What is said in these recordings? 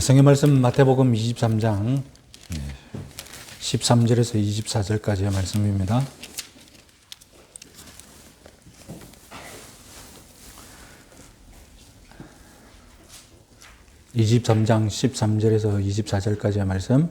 성의 말씀 마태복음 23장 13절에서 24절까지의 말씀입니다. (23장) 13절에서 24절까지의 말씀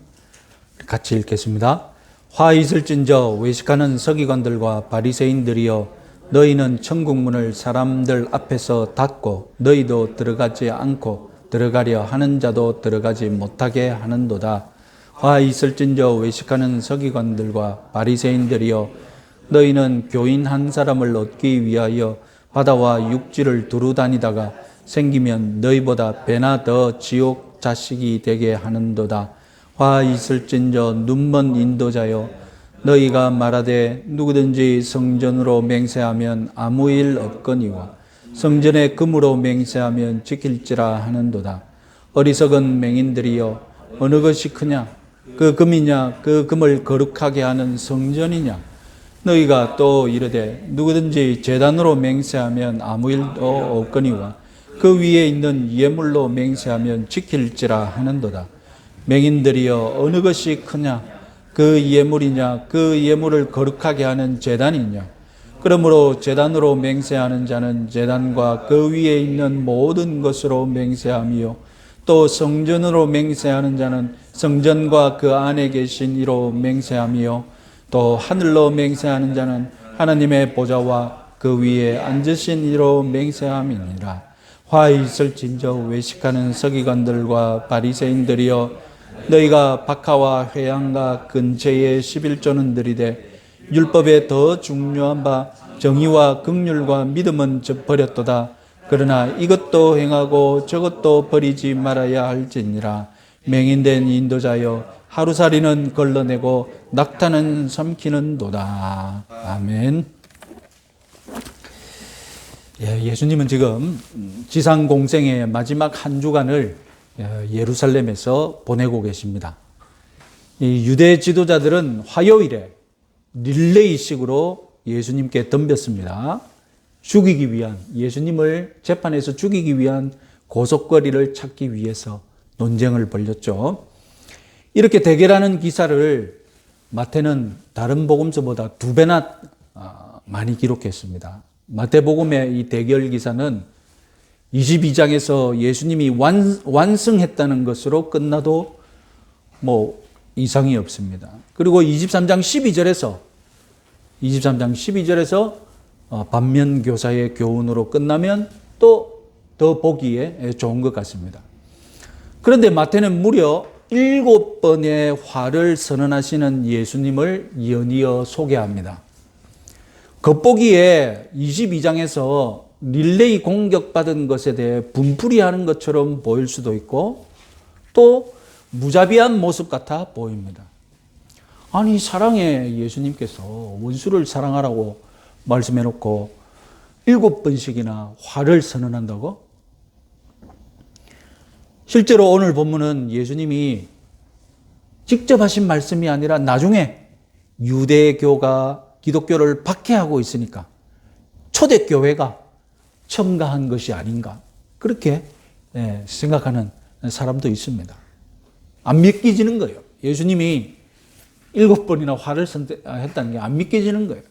같이 읽겠습니다. 화 있을진저 외식하는 서기관들과 바리새인들이여, 너희는 천국문을 사람들 앞에서 닫고 너희도 들어가지 않고 들어가려 하는 자도 들어가지 못하게 하는도다. 화 있을진저 외식하는 서기관들과 바리새인들이여, 너희는 교인 한 사람을 얻기 위하여 바다와 육지를 두루 다니다가 생기면 너희보다 배나 더 지옥 자식이 되게 하는도다. 화 있을진저 눈먼 인도자여, 너희가 말하되 누구든지 성전으로 맹세하면 아무 일 없거니와 성전에 금으로 맹세하면 지킬지라 하는도다. 어리석은 맹인들이여, 어느 것이 크냐? 그 금이냐? 그 금을 거룩하게 하는 성전이냐? 너희가 또 이르되 누구든지 제단으로 맹세하면 아무 일도 없거니와 그 위에 있는 예물로 맹세하면 지킬지라 하는도다. 맹인들이여, 어느 것이 크냐? 그 예물이냐? 그 예물을 거룩하게 하는 제단이냐? 그러므로 제단으로 맹세하는 자는 제단과 그 위에 있는 모든 것으로 맹세하며, 또 성전으로 맹세하는 자는 성전과 그 안에 계신 이로 맹세하며, 또 하늘로 맹세하는 자는 하나님의 보좌와 그 위에 앉으신 이로 맹세함이니라. 화 있을진저 외식하는 서기관들과 바리새인들이여, 너희가 박하와 회양과 근처의 11조는 들이되 율법에 더 중요한 바 정의와 긍휼과 믿음은 버렸도다. 그러나 이것도 행하고 저것도 버리지 말아야 할지니라. 맹인된 인도자여, 하루살이는 걸러내고 낙타는 삼키는도다. 아멘. 예수님은 지금 지상 공생의 마지막 한 주간을 예루살렘에서 보내고 계십니다. 이 유대 지도자들은 화요일에 릴레이식으로 예수님께 덤볐습니다. 죽이기 위한, 예수님을 재판에서 죽이기 위한 고속거리를 찾기 위해서 논쟁을 벌였죠. 이렇게 대결하는 기사를 마태는 다른 복음서보다 2배나 많이 기록했습니다. 마태복음의 이 대결 기사는 22장에서 예수님이 완승했다는 것으로 끝나도 이상이 없습니다. 그리고 23장 12절에서 반면교사의 교훈으로 끝나면 또 더 보기에 좋은 것 같습니다. 그런데 마태는 무려 7번의 화를 선언하시는 예수님을 연이어 소개합니다. 겉보기에 22장에서 릴레이 공격받은 것에 대해 분풀이하는 것처럼 보일 수도 있고, 또 무자비한 모습 같아 보입니다. 아니, 사랑의 예수님께서 원수를 사랑하라고 말씀해놓고 7번씩이나 화를 선언한다고? 실제로 오늘 본문은 예수님이 직접 하신 말씀이 아니라 나중에 유대교가 기독교를 박해하고 있으니까 초대교회가 첨가한 것이 아닌가, 그렇게 생각하는 사람도 있습니다. 안 믿기지는 거예요. 예수님이 7번이나 화를 했다는 게 안 믿기지는 거예요.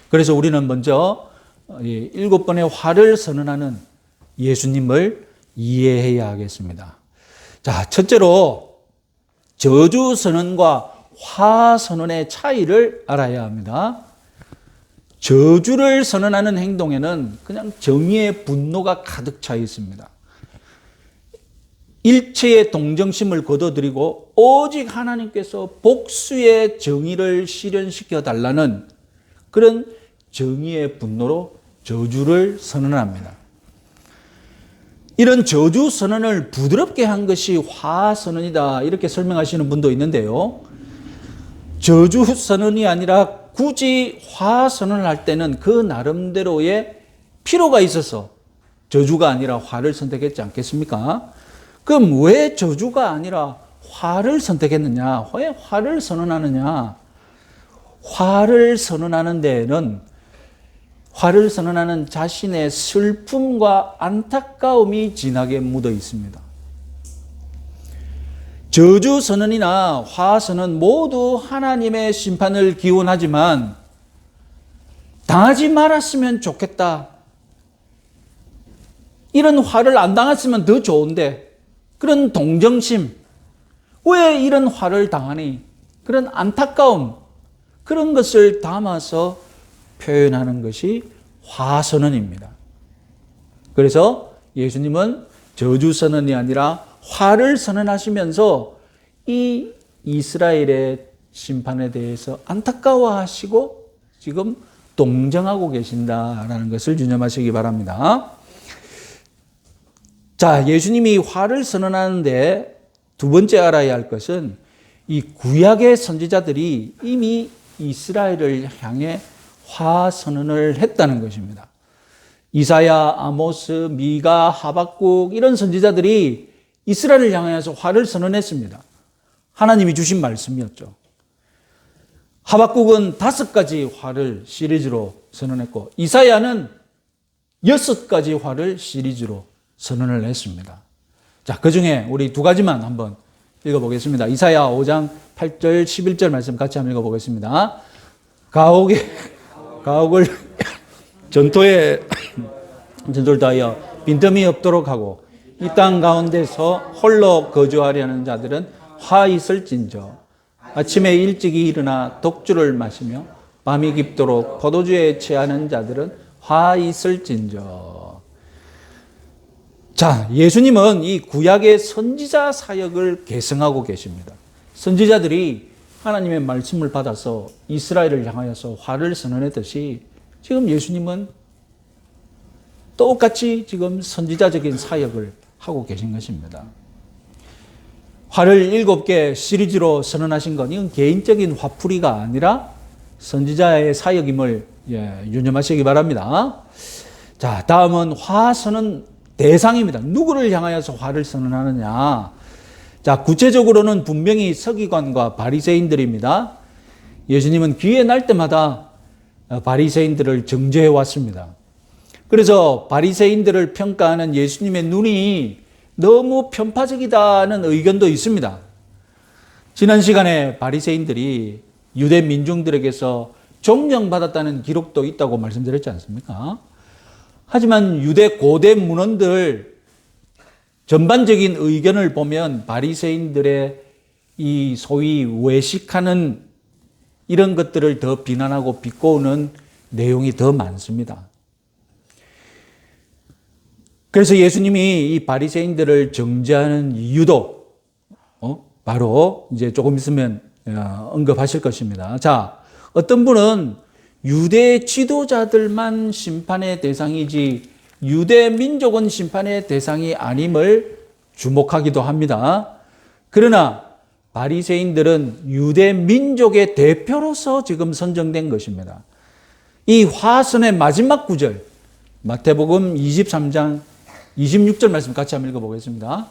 그래서 우리는 먼저 7번의 화를 선언하는 예수님을 이해해야 하겠습니다. 자, 첫째로 저주 선언과 화 선언의 차이를 알아야 합니다. 저주를 선언하는 행동에는 그냥 정의의 분노가 가득 차 있습니다. 일체의 동정심을 거둬들이고 오직 하나님께서 복수의 정의를 실현시켜 달라는 그런 정의의 분노로 저주를 선언합니다. 이런 저주 선언을 부드럽게 한 것이 화 선언이다, 이렇게 설명하시는 분도 있는데요. 저주 선언이 아니라 굳이 화 선언을 할 때는 그 나름대로의 필요가 있어서 저주가 아니라 화를 선택했지 않겠습니까? 그럼 왜 저주가 아니라 화를 선택했느냐? 왜 화를 선언하느냐? 화를 선언하는 데에는 화를 선언하는 자신의 슬픔과 안타까움이 진하게 묻어 있습니다. 저주 선언이나 화 선언 모두 하나님의 심판을 기원하지만 당하지 말았으면 좋겠다. 이런 화를 안 당했으면 더 좋은데 그런 동정심, 왜 이런 화를 당하니? 그런 안타까움, 그런 것을 담아서 표현하는 것이 화선언입니다. 그래서 예수님은 저주 선언이 아니라 화를 선언하시면서 이 이스라엘의 심판에 대해서 안타까워하시고 지금 동정하고 계신다라는 것을 유념하시기 바랍니다. 자, 예수님이 화를 선언하는데 두 번째 알아야 할 것은 이 구약의 선지자들이 이미 이스라엘을 향해 화 선언을 했다는 것입니다. 이사야, 아모스, 미가, 하박국 이런 선지자들이 이스라엘을 향해서 화를 선언했습니다. 하나님이 주신 말씀이었죠. 하박국은 5가지 화를 시리즈로 선언했고 이사야는 6가지 화를 시리즈로 선언을 했습니다. 자, 그 중에 우리 2가지만 한번 읽어보겠습니다. 이사야 5장 8절 11절 말씀 같이 한번 읽어보겠습니다. 가옥을 전토를 다하여 빈틈이 없도록 하고 이 땅 가운데서 홀로 거주하려는 자들은 화 있을진저 아침에 일찍이 일어나 독주를 마시며 밤이 깊도록 포도주에 취하는 자들은 화 있을진저. 자, 예수님은 이 구약의 선지자 사역을 계승하고 계십니다. 선지자들이 하나님의 말씀을 받아서 이스라엘을 향하여서 화를 선언했듯이 지금 예수님은 똑같이 지금 선지자적인 사역을 하고 계신 것입니다. 화를 7개 시리즈로 선언하신 건 이건 개인적인 화풀이가 아니라 선지자의 사역임을 유념하시기 바랍니다. 자, 다음은 화 선언 대상입니다. 누구를 향하여서 화를 선언하느냐? 자, 구체적으로는 분명히 서기관과 바리새인들입니다. 예수님은 기회 날 때마다 바리새인들을 정죄해 왔습니다. 그래서 바리새인들을 평가하는 예수님의 눈이 너무 편파적이다는 의견도 있습니다. 지난 시간에 바리새인들이 유대 민중들에게서 존경받았다는 기록도 있다고 말씀드렸지 않습니까? 하지만 유대 고대 문헌들 전반적인 의견을 보면 바리새인들의 이 소위 외식하는 이런 것들을 더 비난하고 비꼬는 내용이 더 많습니다. 그래서 예수님이 이 바리새인들을 정죄하는 이유도 바로 이제 조금 있으면 언급하실 것입니다. 자, 어떤 분은 유대 지도자들만 심판의 대상이지 유대 민족은 심판의 대상이 아님을 주목하기도 합니다. 그러나 바리새인들은 유대 민족의 대표로서 지금 선정된 것입니다. 이 화선의 마지막 구절 마태복음 23장 26절 말씀 같이 한번 읽어보겠습니다.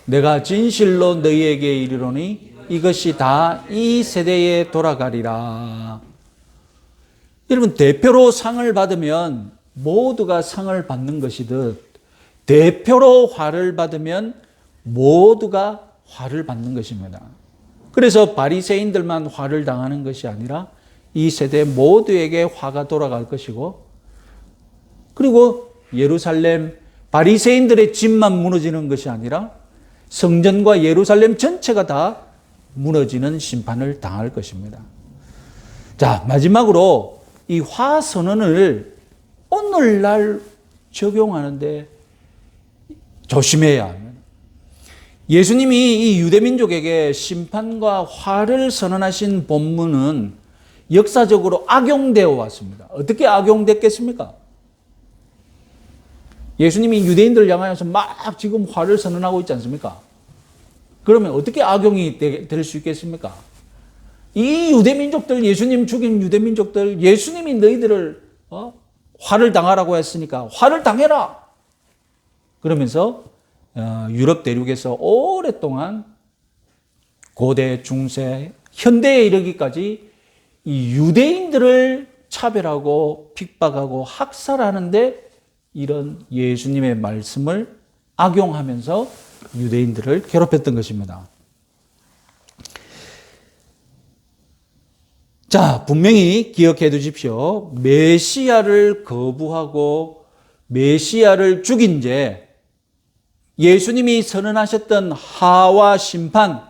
내가 진실로 너희에게 이르노니 이것이 다 이 세대에 돌아가리라. 여러분, 대표로 상을 받으면 모두가 상을 받는 것이듯 대표로 화를 받으면 모두가 화를 받는 것입니다. 그래서 바리새인들만 화를 당하는 것이 아니라 이 세대 모두에게 화가 돌아갈 것이고, 그리고 예루살렘 바리새인들의 집만 무너지는 것이 아니라 성전과 예루살렘 전체가 다 무너지는 심판을 당할 것입니다. 자, 마지막으로 이 화선언을 오늘날 적용하는데 조심해야 합니다. 예수님이 이 유대민족에게 심판과 화를 선언하신 본문은 역사적으로 악용되어 왔습니다. 어떻게 악용됐겠습니까? 예수님이 유대인들을 향하여서 막 지금 화를 선언하고 있지 않습니까? 그러면 어떻게 악용이 될 수 있겠습니까? 이 유대민족들, 예수님 죽인 유대민족들, 예수님이 너희들을 화를 당하라고 했으니까 화를 당해라! 그러면서 유럽 대륙에서 오랫동안 고대, 중세, 현대에 이르기까지 이 유대인들을 차별하고 핍박하고 학살하는데 이런 예수님의 말씀을 악용하면서 유대인들을 괴롭혔던 것입니다. 자, 분명히 기억해 두십시오. 메시아를 거부하고 메시아를 죽인 죄, 예수님이 선언하셨던 하와 심판,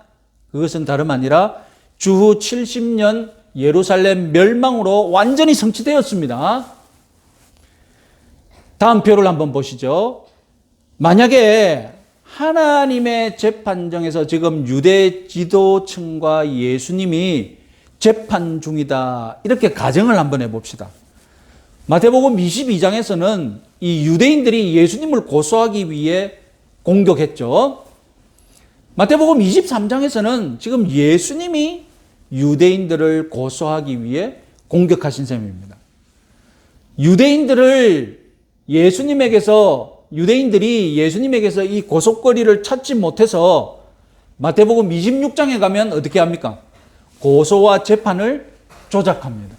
그것은 다름 아니라 주후 70년 예루살렘 멸망으로 완전히 성취되었습니다. 다음 표를 한번 보시죠. 만약에 하나님의 재판정에서 지금 유대 지도층과 예수님이 재판 중이다, 이렇게 가정을 한번 해봅시다. 마태복음 22장에서는 이 유대인들이 예수님을 고소하기 위해 공격했죠. 마태복음 23장에서는 지금 예수님이 유대인들을 고소하기 위해 공격하신 셈입니다. 유대인들이 예수님에게서 이 고속거리를 찾지 못해서 마태복음 26장에 가면 어떻게 합니까? 고소와 재판을 조작합니다.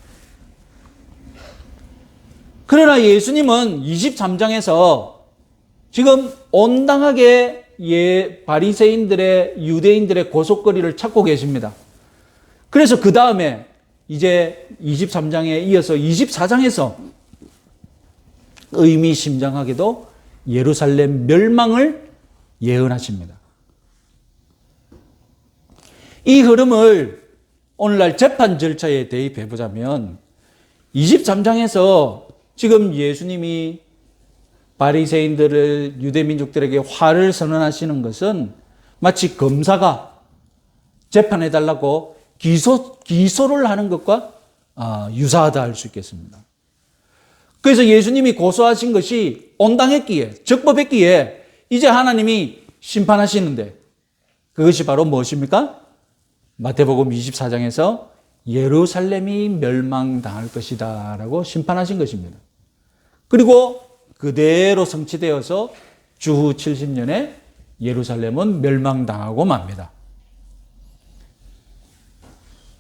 그러나 예수님은 23장에서 지금 온당하게 바리새인들의 유대인들의 고속거리를 찾고 계십니다. 그래서 그 다음에 이제 23장에 이어서 24장에서 의미심장하게도 예루살렘 멸망을 예언하십니다. 이 흐름을 오늘날 재판 절차에 대입해 보자면 23장에서 지금 예수님이 바리새인들을 유대민족들에게 화를 선언하시는 것은 마치 검사가 재판해달라고 기소를 하는 것과 유사하다 할 수 있겠습니다. 그래서 예수님이 고소하신 것이 온당했기에, 적법했기에 이제 하나님이 심판하시는데 그것이 바로 무엇입니까? 마태복음 24장에서 예루살렘이 멸망당할 것이다 라고 심판하신 것입니다. 그리고 그대로 성취되어서 주후 70년에 예루살렘은 멸망당하고 맙니다.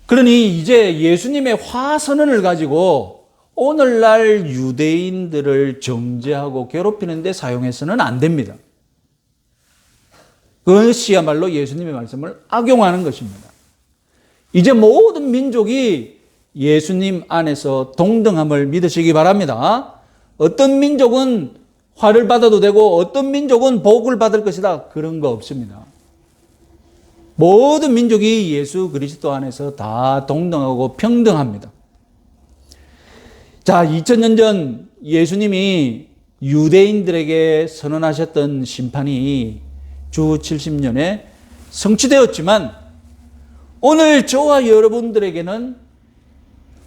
그러니 이제 예수님의 화선언을 가지고 오늘날 유대인들을 정죄하고 괴롭히는 데 사용해서는 안 됩니다. 그것이야말로 예수님의 말씀을 악용하는 것입니다. 이제 모든 민족이 예수님 안에서 동등함을 믿으시기 바랍니다. 어떤 민족은 화를 받아도 되고 어떤 민족은 복을 받을 것이다, 그런 거 없습니다. 모든 민족이 예수 그리스도 안에서 다 동등하고 평등합니다. 자, 2000년 전 예수님이 유대인들에게 선언하셨던 심판이 주 70년에 성취되었지만 오늘 저와 여러분들에게는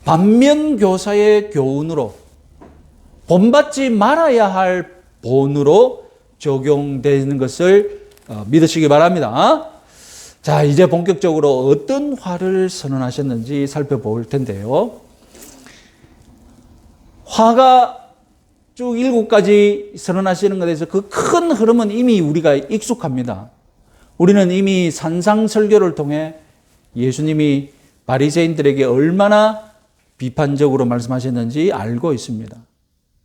반면교사의 교훈으로, 본받지 말아야 할 본으로 적용되는 것을 믿으시기 바랍니다. 자, 이제 본격적으로 어떤 화를 선언하셨는지 살펴볼 텐데요. 화가 쭉 7가지 선언하시는 것에 대해서 그 큰 흐름은 이미 우리가 익숙합니다. 우리는 이미 산상설교를 통해 예수님이 바리새인들에게 얼마나 비판적으로 말씀하셨는지 알고 있습니다.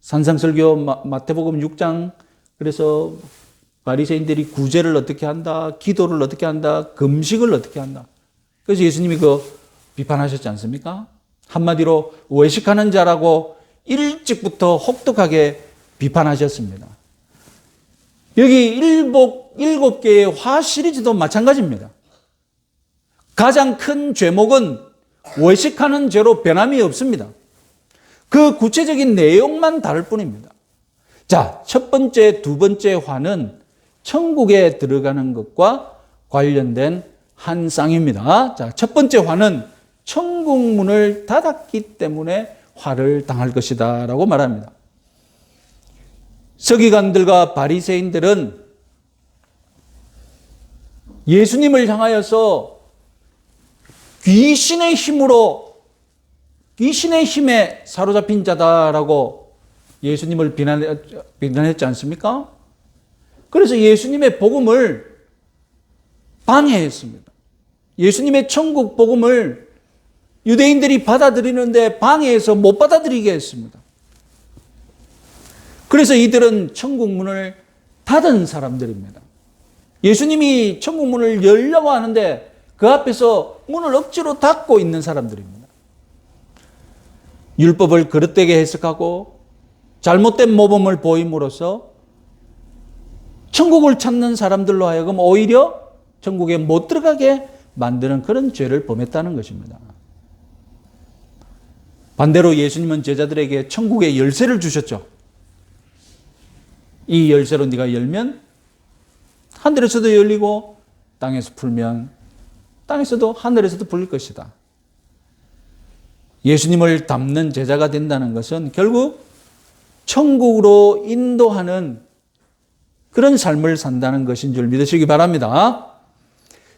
산상설교 마태복음 6장, 그래서 바리새인들이 구제를 어떻게 한다, 기도를 어떻게 한다, 금식을 어떻게 한다. 그래서 예수님이 비판하셨지 않습니까? 한마디로 외식하는 자라고 일찍부터 혹독하게 비판하셨습니다. 여기 7개의 화 시리즈도 마찬가지입니다. 가장 큰 죄목은 외식하는 죄로 변함이 없습니다. 그 구체적인 내용만 다를 뿐입니다. 자, 첫 번째, 두 번째 화는 천국에 들어가는 것과 관련된 한 쌍입니다. 자, 첫 번째 화는 천국 문을 닫았기 때문에 화를 당할 것이다 라고 말합니다. 서기관들과 바리새인들은 예수님을 향하여서 귀신의 힘에 사로잡힌 자다라고 예수님을 비난했지 않습니까? 그래서 예수님의 복음을 방해했습니다. 예수님의 천국 복음을 유대인들이 받아들이는데 방해해서 못 받아들이게 했습니다. 그래서 이들은 천국 문을 닫은 사람들입니다. 예수님이 천국 문을 열려고 하는데 그 앞에서 문을 억지로 닫고 있는 사람들입니다. 율법을 그릇되게 해석하고 잘못된 모범을 보임으로써 천국을 찾는 사람들로 하여금 오히려 천국에 못 들어가게 만드는 그런 죄를 범했다는 것입니다. 반대로 예수님은 제자들에게 천국의 열쇠를 주셨죠. 이 열쇠로 네가 열면 하늘에서도 열리고 땅에서 풀면 땅에서도 하늘에서도 풀릴 것이다. 예수님을 닮는 제자가 된다는 것은 결국 천국으로 인도하는 그런 삶을 산다는 것인 줄 믿으시기 바랍니다.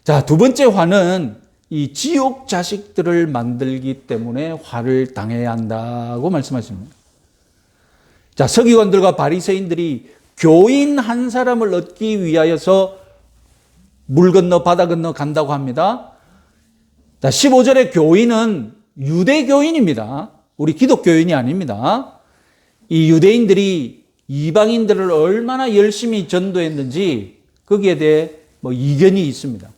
자, 두 번째 화는 이 지옥 자식들을 만들기 때문에 화를 당해야 한다고 말씀하십니다. 자, 서기관들과 바리새인들이 교인 한 사람을 얻기 위하여서 물 건너 바다 건너 간다고 합니다. 자, 15절의 교인은 유대교인입니다. 우리 기독교인이 아닙니다. 이 유대인들이 이방인들을 얼마나 열심히 전도했는지 거기에 대해 이견이 있습니다.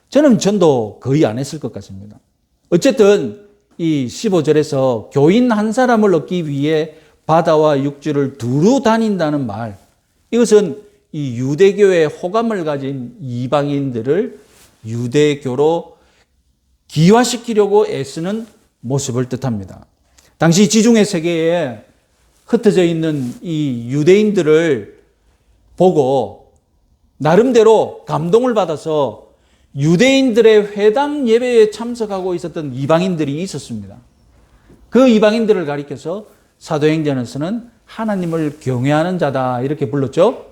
저는 전도 거의 안 했을 것 같습니다. 어쨌든 이 15절에서 교인 한 사람을 얻기 위해 바다와 육지를 두루 다닌다는 말, 이것은 이 유대교의 호감을 가진 이방인들을 유대교로 기화시키려고 애쓰는 모습을 뜻합니다. 당시 지중해 세계에 흩어져 있는 이 유대인들을 보고 나름대로 감동을 받아서 유대인들의 회당 예배에 참석하고 있었던 이방인들이 있었습니다. 그 이방인들을 가리켜서 사도행전에서는 하나님을 경외하는 자다 이렇게 불렀죠.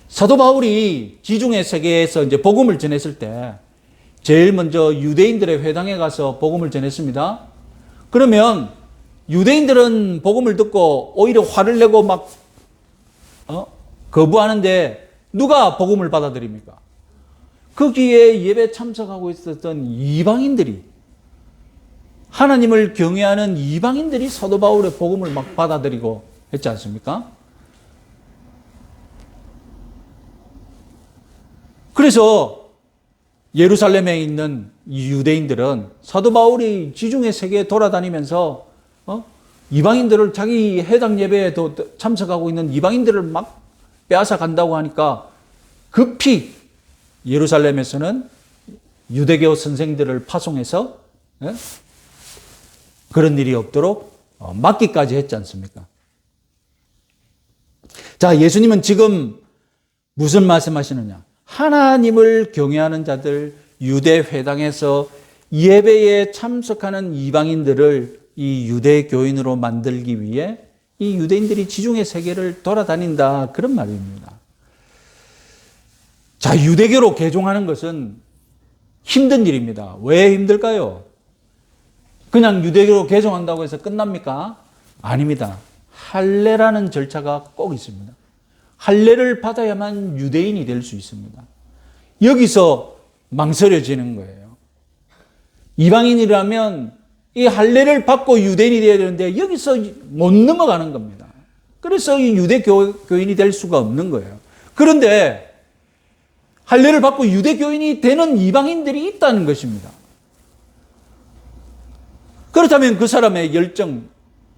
사도 바울이 지중해 세계에서 이제 복음을 전했을 때 제일 먼저 유대인들의 회당에 가서 복음을 전했습니다. 그러면 유대인들은 복음을 듣고 오히려 화를 내고 막 거부하는데 누가 복음을 받아들입니까? 거기에 예배 참석하고 있었던 이방인들이, 하나님을 경외하는 이방인들이 사도 바울의 복음을 막 받아들이고 했지 않습니까? 그래서 예루살렘에 있는 유대인들은 사도 바울이 지중해 세계에 돌아다니면서 이방인들을 자기 해당 예배에 참석하고 있는 이방인들을 막 빼앗아 간다고 하니까 급히 예루살렘에서는 유대교 선생들을 파송해서 그런 일이 없도록 막기까지 했지 않습니까? 자, 예수님은 지금 무슨 말씀하시느냐? 하나님을 경외하는 자들, 유대 회당에서 예배에 참석하는 이방인들을 이 유대 교인으로 만들기 위해 이 유대인들이 지중해 세계를 돌아다닌다, 그런 말입니다. 자, 유대교로 개종하는 것은 힘든 일입니다. 왜 힘들까요? 그냥 유대교로 개종한다고 해서 끝납니까? 아닙니다. 할례라는 절차가 꼭 있습니다. 할례를 받아야만 유대인이 될 수 있습니다. 여기서 망설여지는 거예요. 이방인이라면 이 할례를 받고 유대인이 되어야 되는데 여기서 못 넘어가는 겁니다. 그래서 이 유대교인이 될 수가 없는 거예요. 그런데 할례를 받고 유대교인이 되는 이방인들이 있다는 것입니다. 그렇다면 그 사람의 열정,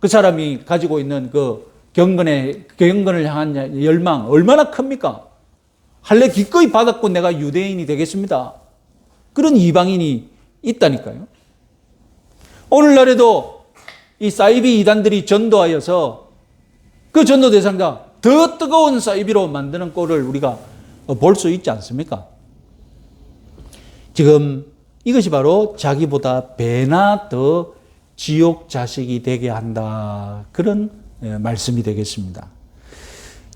그 사람이 가지고 있는 그 경건을 향한 열망 얼마나 큽니까? 할례 기꺼이 받았고 내가 유대인이 되겠습니다. 그런 이방인이 있다니까요. 오늘날에도 이 사이비 이단들이 전도하여서 그 전도 대상자 더 뜨거운 사이비로 만드는 꼴을 우리가 볼 수 있지 않습니까? 지금 이것이 바로 자기보다 배나 더 지옥 자식이 되게 한다, 그런 말씀이 되겠습니다.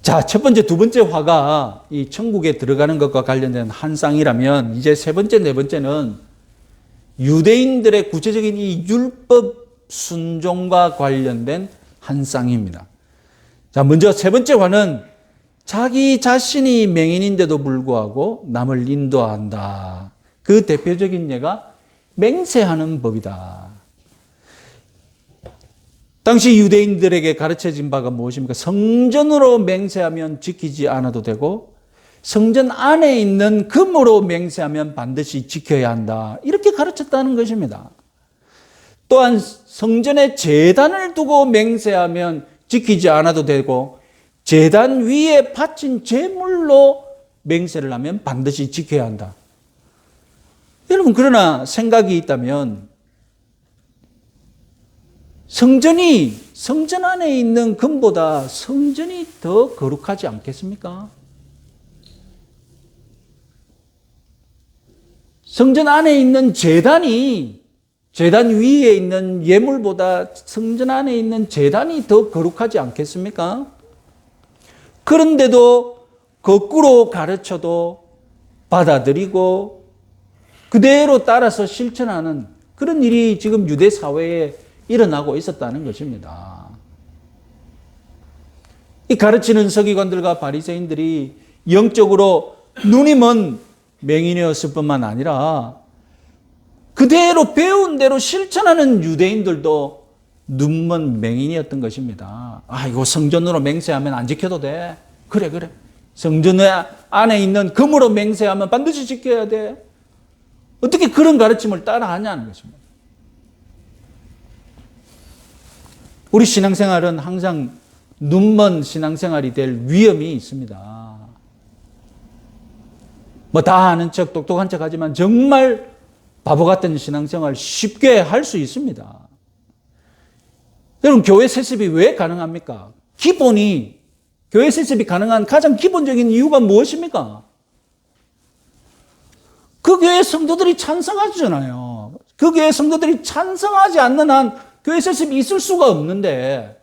자, 첫 번째, 두 번째 화가 이 천국에 들어가는 것과 관련된 한 쌍이라면, 이제 세 번째, 네 번째는 유대인들의 구체적인 이 율법 순종과 관련된 한 쌍입니다. 자, 먼저 세 번째 화는 자기 자신이 맹인인데도 불구하고 남을 인도한다. 그 대표적인 예가 맹세하는 법이다. 당시 유대인들에게 가르쳐진 바가 무엇입니까? 성전으로 맹세하면 지키지 않아도 되고 성전 안에 있는 금으로 맹세하면 반드시 지켜야 한다. 이렇게 가르쳤다는 것입니다. 또한 성전에 제단을 두고 맹세하면 지키지 않아도 되고 제단 위에 바친 제물로 맹세를 하면 반드시 지켜야 한다. 여러분, 그러나 생각이 있다면 성전 안에 있는 금보다 성전이 더 거룩하지 않겠습니까? 성전 안에 있는 제단이 제단 위에 있는 예물보다 성전 안에 있는 제단이 더 거룩하지 않겠습니까? 그런데도 거꾸로 가르쳐도 받아들이고 그대로 따라서 실천하는 그런 일이 지금 유대 사회에 일어나고 있었다는 것입니다. 이 가르치는 서기관들과 바리새인들이 영적으로 눈이 먼 맹인이었을 뿐만 아니라 그대로 배운 대로 실천하는 유대인들도 눈먼 맹인이었던 것입니다. 이거 성전으로 맹세하면 안 지켜도 돼. 그래. 성전 안에 있는 금으로 맹세하면 반드시 지켜야 돼. 어떻게 그런 가르침을 따라하냐는 것입니다. 우리 신앙생활은 항상 눈먼 신앙생활이 될 위험이 있습니다. 다 아는 척, 똑똑한 척 하지만 정말 바보 같은 신앙생활 쉽게 할 수 있습니다. 여러분, 교회 세습이 왜 가능합니까? 교회 세습이 가능한 가장 기본적인 이유가 무엇입니까? 그 교회 성도들이 찬성하잖아요. 그 교회 성도들이 찬성하지 않는 한 교회 세습이 있을 수가 없는데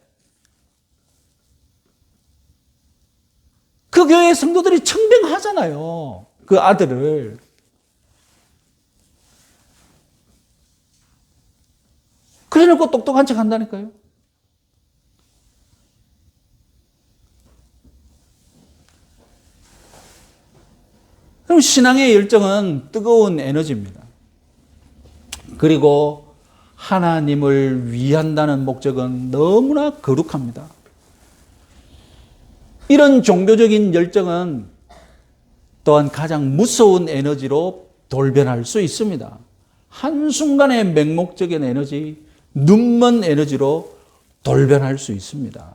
그 교회 성도들이 청빙하잖아요. 그 아들을. 그래놓고 똑똑한 척 한다니까요. 그럼 신앙의 열정은 뜨거운 에너지입니다. 그리고 하나님을 위한다는 목적은 너무나 거룩합니다. 이런 종교적인 열정은 또한 가장 무서운 에너지로 돌변할 수 있습니다. 한순간의 맹목적인 에너지, 눈먼 에너지로 돌변할 수 있습니다.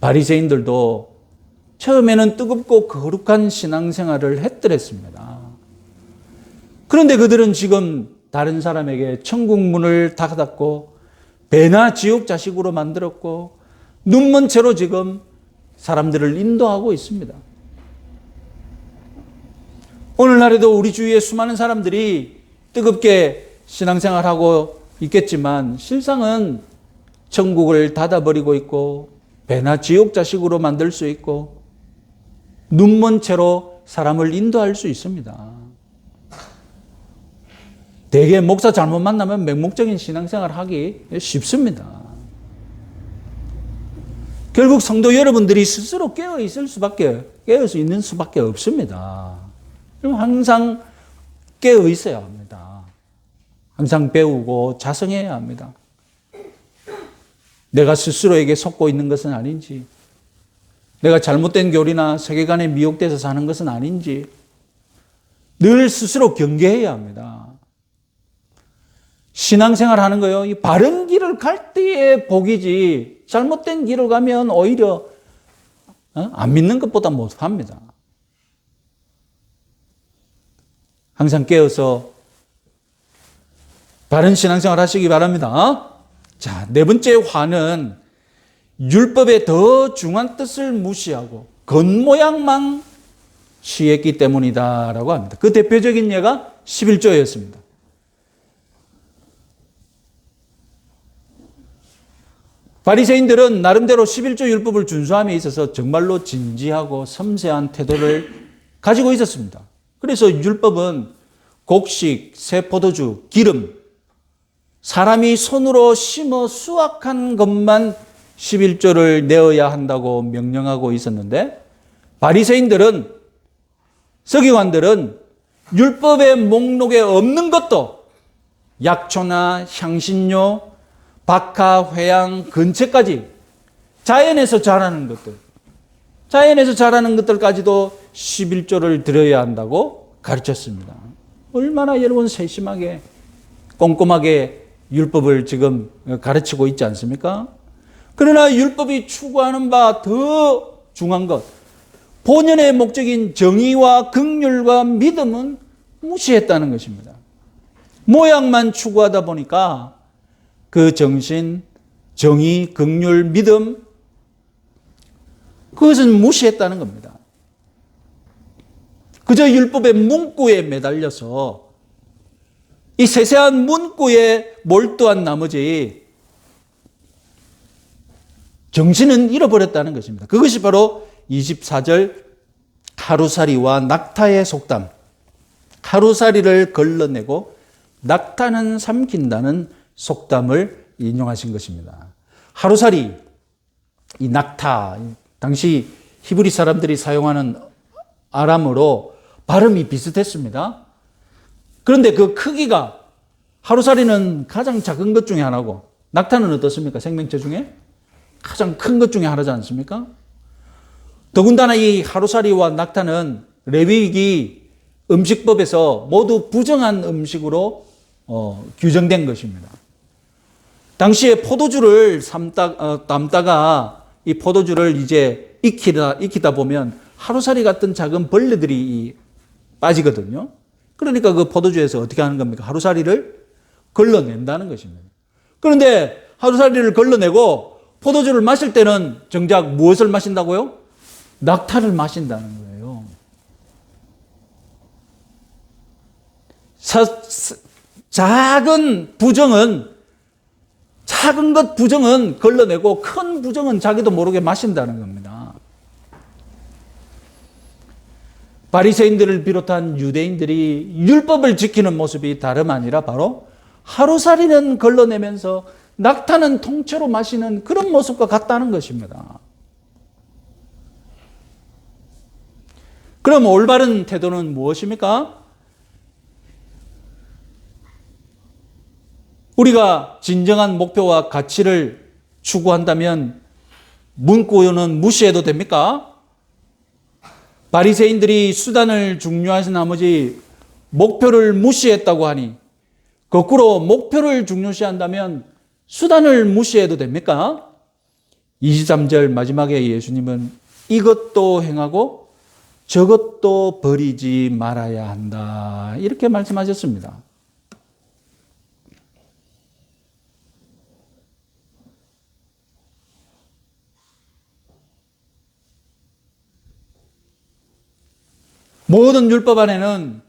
바리새인들도 처음에는 뜨겁고 거룩한 신앙생활을 했더랬습니다. 그런데 그들은 지금 다른 사람에게 천국 문을 닫았고 배나 지옥 자식으로 만들었고 눈먼 채로 지금 사람들을 인도하고 있습니다. 오늘날에도 우리 주위에 수많은 사람들이 뜨겁게 신앙생활하고 있겠지만 실상은 천국을 닫아버리고 있고 배나 지옥 자식으로 만들 수 있고 눈먼 채로 사람을 인도할 수 있습니다. 대개 목사 잘못 만나면 맹목적인 신앙생활 하기 쉽습니다. 결국 성도 여러분들이 스스로 깨어서 있는 수밖에 없습니다. 항상 깨어 있어야 합니다. 항상 배우고 자성해야 합니다. 내가 스스로에게 속고 있는 것은 아닌지, 내가 잘못된 교리나 세계관에 미혹돼서 사는 것은 아닌지 늘 스스로 경계해야 합니다. 신앙생활 하는 거요, 이 바른 길을 갈 때의 복이지 잘못된 길을 가면 오히려 안 믿는 것보다 못합니다. 항상 깨어서 바른 신앙생활 하시기 바랍니다. 자, 네 번째 화는 율법의 더 중요한 뜻을 무시하고 겉모양만 취했기 때문이다라고 합니다. 그 대표적인 예가 11조였습니다. 바리새인들은 나름대로 11조 율법을 준수함에 있어서 정말로 진지하고 섬세한 태도를 가지고 있었습니다. 그래서 율법은 곡식, 새 포도주, 기름, 사람이 손으로 심어 수확한 것만 11조를 내어야 한다고 명령하고 있었는데 바리새인들은, 서기관들은 율법의 목록에 없는 것도 약초나 향신료, 박하, 회양, 근채까지 자연에서 자라는 것들까지도 11조를 드려야 한다고 가르쳤습니다. 얼마나 여러분 세심하게 꼼꼼하게 율법을 지금 가르치고 있지 않습니까? 그러나 율법이 추구하는 바 더 중요한 것, 본연의 목적인 정의와 긍휼과 믿음은 무시했다는 것입니다. 모양만 추구하다 보니까 그 정신, 정의, 긍휼, 믿음, 그것은 무시했다는 겁니다. 그저 율법의 문구에 매달려서 이 세세한 문구에 몰두한 나머지 정신은 잃어버렸다는 것입니다. 그것이 바로 24절 하루살이와 낙타의 속담, 하루살이를 걸러내고 낙타는 삼킨다는 속담을 인용하신 것입니다. 하루살이, 이 낙타, 당시 히브리 사람들이 사용하는 아람어로 발음이 비슷했습니다. 그런데 그 크기가, 하루살이는 가장 작은 것 중에 하나고 낙타는 어떻습니까? 생명체 중에 가장 큰 것 중에 하나지 않습니까? 더군다나 이 하루살이와 낙타는 레위기 음식법에서 모두 부정한 음식으로 규정된 것입니다. 당시에 포도주를 담다가 이 포도주를 이제 익히다 보면 하루살이 같은 작은 벌레들이 빠지거든요. 그러니까 그 포도주에서 어떻게 하는 겁니까? 하루살이를 걸러낸다는 것입니다. 그런데 하루살이를 걸러내고 포도주를 마실 때는 정작 무엇을 마신다고요? 낙타를 마신다는 거예요. 작은 것 부정은 걸러내고 큰 부정은 자기도 모르게 마신다는 겁니다. 바리새인들을 비롯한 유대인들이 율법을 지키는 모습이 다름 아니라 바로 하루살이는 걸러내면서 낙타는 통째로 마시는 그런 모습과 같다는 것입니다. 그럼 올바른 태도는 무엇입니까? 우리가 진정한 목표와 가치를 추구한다면 문구는 무시해도 됩니까? 바리새인들이 수단을 중요하신 나머지 목표를 무시했다고 하니 거꾸로 목표를 중요시한다면 수단을 무시해도 됩니까? 23절 마지막에 예수님은 이것도 행하고 저것도 버리지 말아야 한다. 이렇게 말씀하셨습니다. 모든 율법 안에는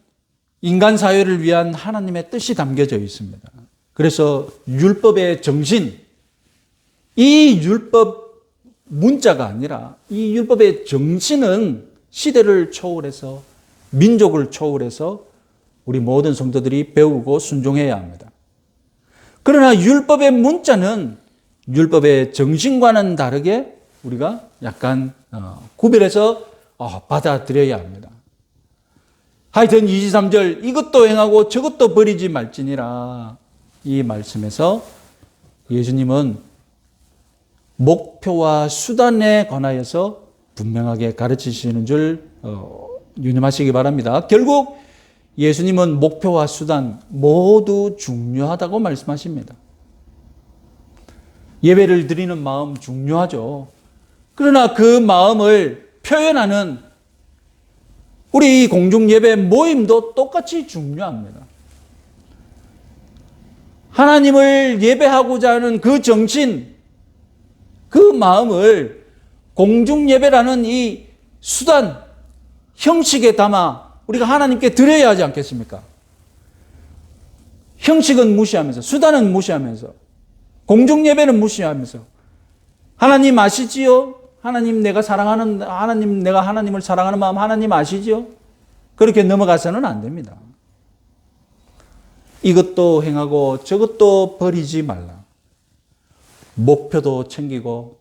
인간 사회를 위한 하나님의 뜻이 담겨져 있습니다. 그래서 율법의 정신, 이 율법 문자가 아니라 이 율법의 정신은 시대를 초월해서, 민족을 초월해서 우리 모든 성도들이 배우고 순종해야 합니다. 그러나 율법의 문자는 율법의 정신과는 다르게 우리가 약간 구별해서 받아들여야 합니다. 하여튼 23절 이것도 행하고 저것도 버리지 말지니라, 이 말씀에서 예수님은 목표와 수단에 관하여서 분명하게 가르치시는 줄 유념하시기 바랍니다. 결국 예수님은 목표와 수단 모두 중요하다고 말씀하십니다. 예배를 드리는 마음 중요하죠. 그러나 그 마음을 표현하는 우리 공중예배 모임도 똑같이 중요합니다. 하나님을 예배하고자 하는 그 정신, 그 마음을 공중예배라는 이 수단, 형식에 담아 우리가 하나님께 드려야 하지 않겠습니까? 형식은 무시하면서, 수단은 무시하면서, 공중예배는 무시하면서, 하나님 아시지요? 하나님 내가 하나님을 사랑하는 마음 하나님 아시지요? 그렇게 넘어가서는 안 됩니다. 이것도 행하고 저것도 버리지 말라. 목표도 챙기고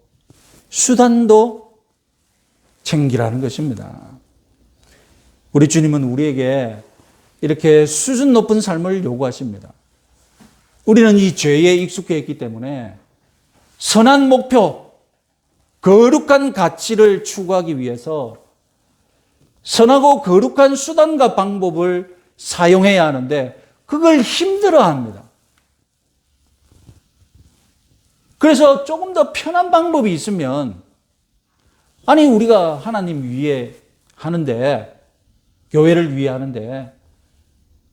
수단도 챙기라는 것입니다. 우리 주님은 우리에게 이렇게 수준 높은 삶을 요구하십니다. 우리는 이 죄에 익숙해 있기 때문에 선한 목표, 거룩한 가치를 추구하기 위해서 선하고 거룩한 수단과 방법을 사용해야 하는데 그걸 힘들어합니다. 그래서 조금 더 편한 방법이 있으면, 아니 우리가 하나님 위해 하는데, 교회를 위해 하는데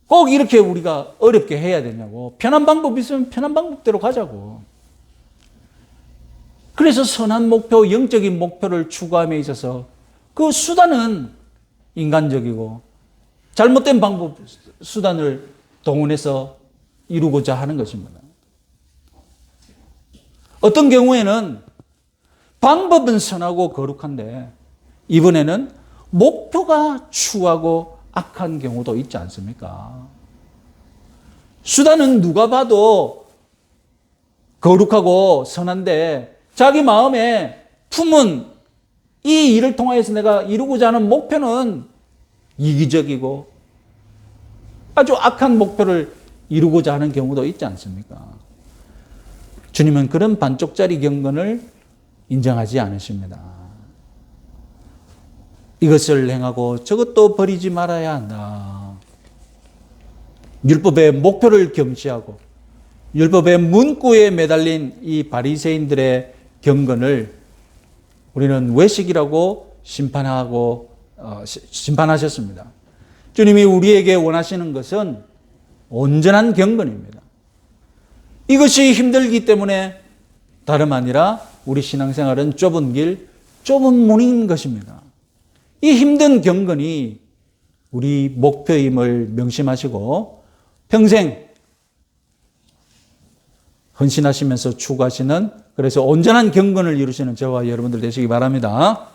꼭 이렇게 우리가 어렵게 해야 되냐고. 편한 방법이 있으면 편한 방법대로 가자고. 그래서 선한 목표, 영적인 목표를 추구함에 있어서 그 수단은 인간적이고 잘못된 방법, 수단을 동원해서 이루고자 하는 것입니다. 어떤 경우에는 방법은 선하고 거룩한데 이번에는 목표가 추하고 악한 경우도 있지 않습니까? 수단은 누가 봐도 거룩하고 선한데 자기 마음에 품은 이 일을 통해서 내가 이루고자 하는 목표는 이기적이고 아주 악한 목표를 이루고자 하는 경우도 있지 않습니까? 주님은 그런 반쪽짜리 경건을 인정하지 않으십니다. 이것을 행하고 저것도 버리지 말아야 한다. 율법의 목표를 경시하고 율법의 문구에 매달린 이 바리새인들의 경건을 우리는 외식이라고 심판하셨습니다. 주님이 우리에게 원하시는 것은 온전한 경건입니다. 이것이 힘들기 때문에 다름 아니라 우리 신앙생활은 좁은 길, 좁은 문인 것입니다. 이 힘든 경건이 우리 목표임을 명심하시고 평생 헌신하시면서 추구하시는, 그래서 온전한 경건을 이루시는 저와 여러분들 되시기 바랍니다.